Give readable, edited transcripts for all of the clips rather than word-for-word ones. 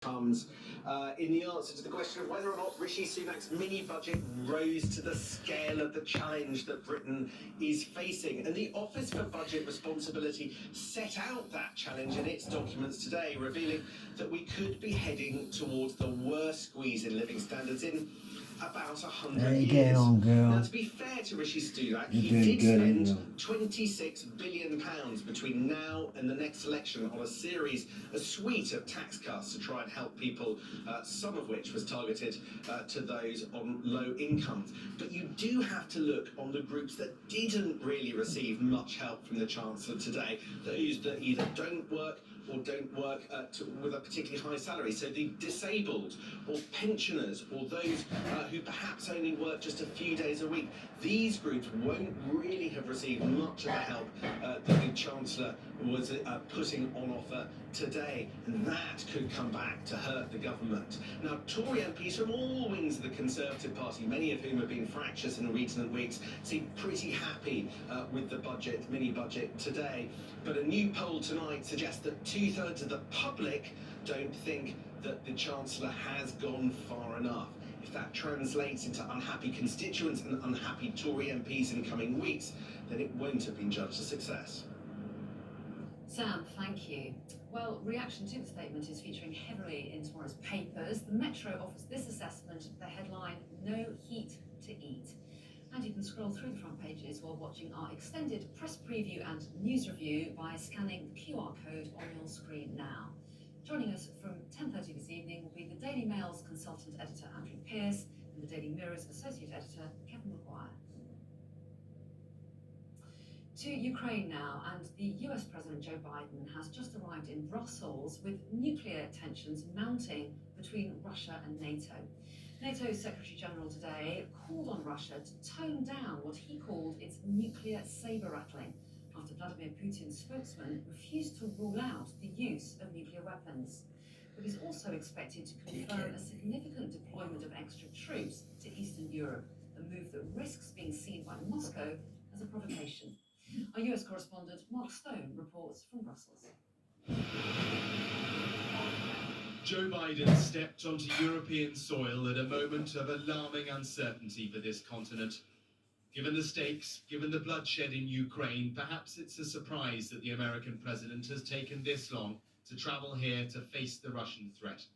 comes in the answer to the question of whether or not Rishi Sunak's mini budget rose to the scale of the challenge that Britain is facing. And the Office for Budget Responsibility set out that challenge in its documents today, revealing that we could be heading towards the worst squeeze in living standards in about 100 years. Now, to be fair to Rishi Sunak, he did spend £26 billion between now and the next election on a suite of tax cuts to try and help people, some of which was targeted to those on low incomes. But you do have to look on the groups that didn't really receive much help from the Chancellor today, those that either don't work or don't work with a particularly high salary. So the disabled or pensioners or those who perhaps only work just a few days a week, these groups won't really have received much of the help that the Chancellor was putting on offer today, and that could come back to hurt the government. Now, Tory MPs from all wings of the Conservative Party, many of whom have been fractious in recent weeks, seem pretty happy with the budget, mini budget today. But a new poll tonight suggests that 2/3 of the public don't think that the Chancellor has gone far enough. If that translates into unhappy constituents and unhappy Tory MPs in coming weeks, then it won't have been judged a success. Sam, thank you. Well, reaction to the statement is featuring heavily in tomorrow's papers. The Metro offers this assessment, the headline, "No Heat to Eat." And you can scroll through the front pages while watching our extended press preview and news review by scanning the QR code on your screen now. Joining us from 10:30 this evening will be the Daily Mail's consultant editor Andrew Pearce and the Daily Mirror's associate editor Kevin Maguire. To Ukraine now, and the US President Joe Biden has just arrived in Brussels with nuclear tensions mounting between Russia and NATO. NATO's Secretary General today called on Russia to tone down what he called its nuclear saber-rattling after Vladimir Putin's spokesman refused to rule out the use of nuclear weapons. But he's also expected to confirm a significant deployment of extra troops to Eastern Europe, a move that risks being seen by Moscow as a provocation. Our US correspondent Mark Stone reports from Brussels. Joe Biden stepped onto European soil at a moment of alarming uncertainty for this continent. Given the stakes, given the bloodshed in Ukraine, perhaps it's a surprise that the American president has taken this long to travel here to face the Russian threat.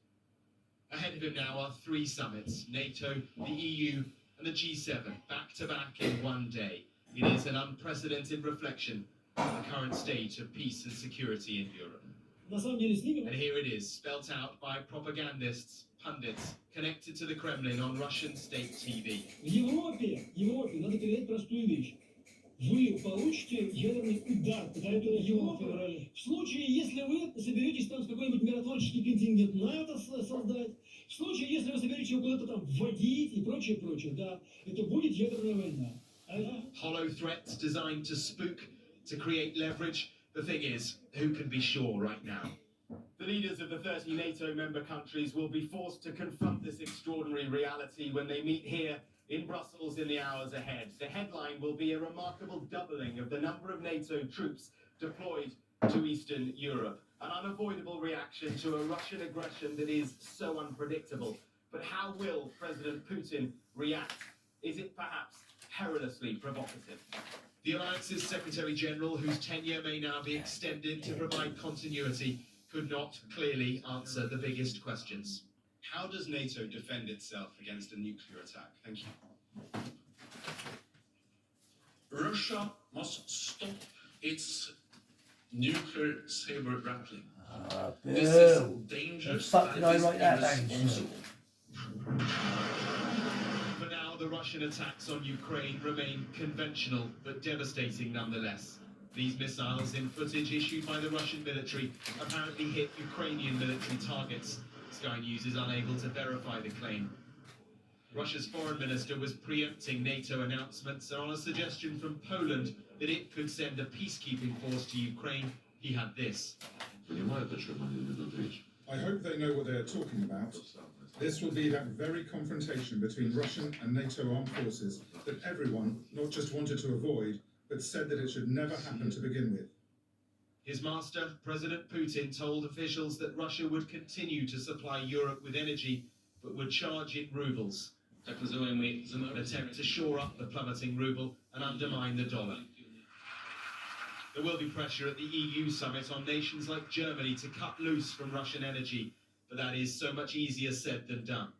Ahead of him now are 3 summits, NATO, the EU and the G7, back to back in one day. It is an unprecedented reflection on the current state of peace and security in Europe. And here it is, spelt out by propagandists, pundits, connected to the Kremlin on Russian state TV. В Европе надо передать простую вещь. Вы получите ядерный удар по территории Европы в случае, если вы соберетесь там с какой-нибудь миротворческий контингент НАТО создать, в случае, если вы соберетесь его куда-то там вводить и прочее, да, это будет ядерная война. Hollow threats designed to spook, to create leverage. The thing is, who can be sure right now? The leaders of the 30 NATO member countries will be forced to confront this extraordinary reality when they meet here in Brussels in the hours ahead. The headline will be a remarkable doubling of the number of NATO troops deployed to Eastern Europe. An unavoidable reaction to a Russian aggression that is so unpredictable. But how will President Putin react? Is it perhaps perilously provocative? The Alliance's Secretary General, whose tenure may now be extended to provide continuity, could not clearly answer the biggest questions. How does NATO defend itself against a nuclear attack? Thank you. Russia must stop its nuclear saber-rattling. This is dangerous and it is irresponsible. For now, the Russian attacks on Ukraine remain conventional but devastating nonetheless. These missiles, in footage issued by the Russian military, apparently hit Ukrainian military targets. Sky News is unable to verify the claim. Russia's foreign minister was preempting NATO announcements, and on a suggestion from Poland that it could send a peacekeeping force to Ukraine, he had this. I hope they know what they are talking about. This will be that very confrontation between Russian and NATO armed forces that everyone not just wanted to avoid, but said that it should never happen to begin with. His master, President Putin, told officials that Russia would continue to supply Europe with energy, but would charge in rubles, an attempt to shore up the plummeting ruble and undermine the dollar. There will be pressure at the EU summit on nations like Germany to cut loose from Russian energy, but that is so much easier said than done.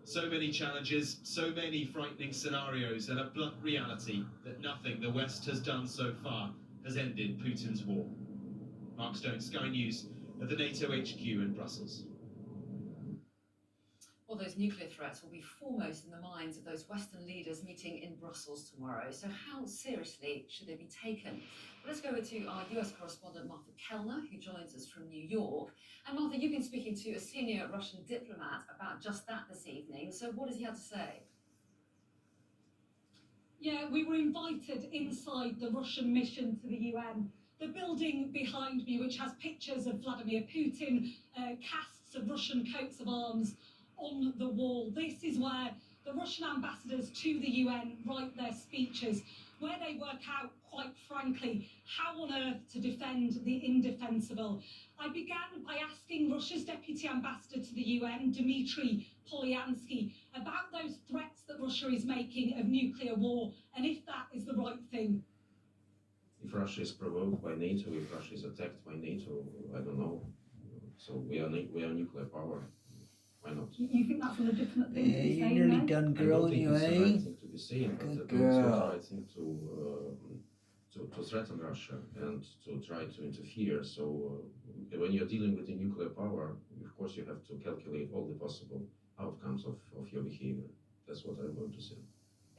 So many challenges, so many frightening scenarios, and a blunt reality that nothing the West has done so far has ended Putin's war. Mark Stone, Sky News, at the NATO HQ in Brussels. Well, those nuclear threats will be foremost in the minds of those Western leaders meeting in Brussels tomorrow. So how seriously should they be taken? Well, let's go over to our US correspondent, Martha Kellner, who joins us from New York. And Martha, you've been speaking to a senior Russian diplomat about just that this evening. So what does he have to say? Yeah, we were invited inside the Russian mission to the UN. The building behind me, which has pictures of Vladimir Putin, casts of Russian coats of arms on the wall. This is where the Russian ambassadors to the UN write their speeches, where they work out, quite frankly, how on earth to defend the indefensible. I began by asking Russia's Deputy Ambassador to the UN, Dmitry Polyansky, about those threats that Russia is making of nuclear war, and if that is the right thing. If Russia is provoked by NATO, if Russia is attacked by NATO, I don't know. So we are nuclear power. Why not? You think that's a legitimate thing to be You're saying nearly then? done, I girl, don't think it's the anyway. right thing to be saying, but Good it's also the girl. right thing to threaten Russia and to try to interfere. So when you're dealing with a nuclear power, of course you have to calculate all the possible outcomes of your behavior. That's what I'm going to say.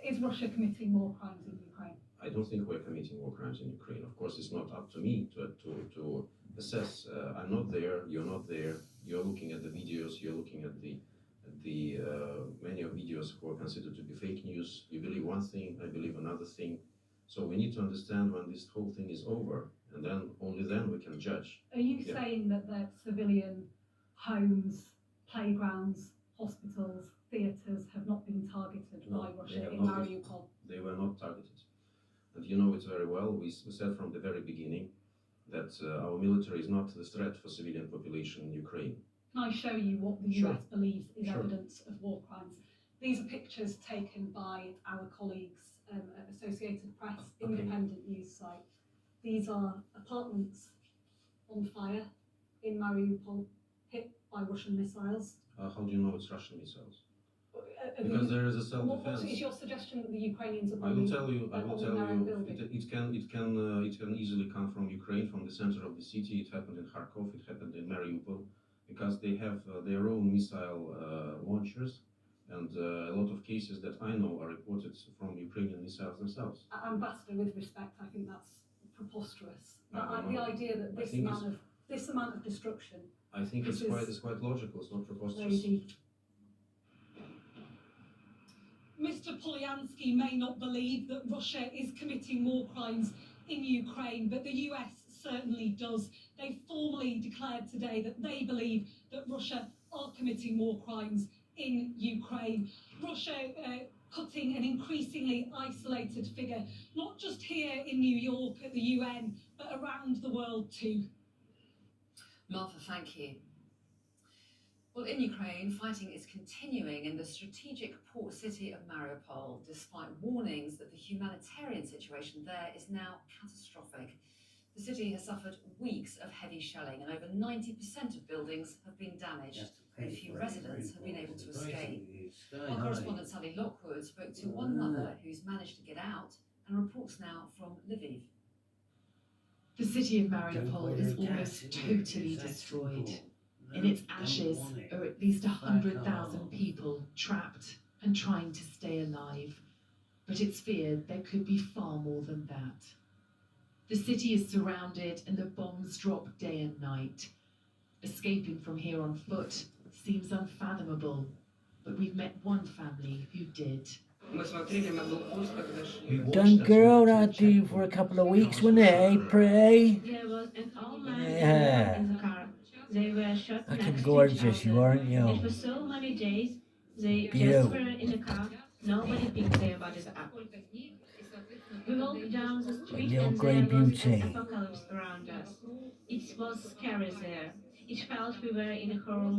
Is Russia committing more crimes in Ukraine? I don't think we're committing war crimes in Ukraine. Of course, it's not up to me to assess. I'm not there. You're not there. You're looking at the videos. You're looking at the many of videos who are considered to be fake news. You believe one thing, I believe another thing. So we need to understand when this whole thing is over, and then only then we can judge. Are you Yeah. saying that the civilian homes, playgrounds, hospitals, theatres have not been targeted No, by they Russia have in not been. Mariupol? They were not targeted. And you know it very well. We said from the very beginning that our military is not the threat for civilian population in Ukraine. Can I show you what the Sure. US believes is Sure. evidence of war crimes? These are pictures taken by our colleagues at Associated Press, Okay. independent news site. These are apartments on fire in Mariupol, hit by Russian missiles. How do you know it's Russian missiles? Are Because the- there is a what self-defense. is your suggestion that the Ukrainians are I will bombing tell you. I will on tell their own you. building? It can easily come from Ukraine, from the center of the city. It happened in Kharkov. It happened in Mariupol, because they have their own missile launchers, and a lot of cases that I know are reported from Ukrainian missiles themselves. Ambassador, with respect, I think that's preposterous. I don't The know. idea that I think this amount of destruction, I think This it's is quite logical. It's not very preposterous. deep. Mr. Polyansky may not believe that Russia is committing war crimes in Ukraine, but the US certainly does. They formally declared today that they believe that Russia are committing war crimes in Ukraine. Russia cutting an increasingly isolated figure, not just here in New York at the UN, but around the world too. Martha, thank you. Well, in Ukraine, fighting is continuing in the strategic port city of Mariupol, despite warnings that the humanitarian situation there is now catastrophic. The city has suffered weeks of heavy shelling, and over 90% of buildings have been damaged. Very few residents have been able to escape. Our correspondent Sally Lockwood spoke to one mother who's managed to get out and reports now from Lviv. The city of Mariupol is almost totally destroyed. In its ashes are at least 100,000 people trapped and trying to stay alive. But it's feared there could be far more than that. The city is surrounded and the bombs drop day and night. Escaping from here on foot seems unfathomable, but we've met one family who did. Done, girl, out you for a couple of weeks, wasn't it, eh, pretty? There was an old man Yeah. in the car. They were shot Looking next to gorgeous, each you other. aren't you? It was so many days. They Beautiful. just were in the car. Nobody picked their bodies up. We walked down the street little and grey there was beauty. an apocalypse around us. It was scary there. It felt we were in a horror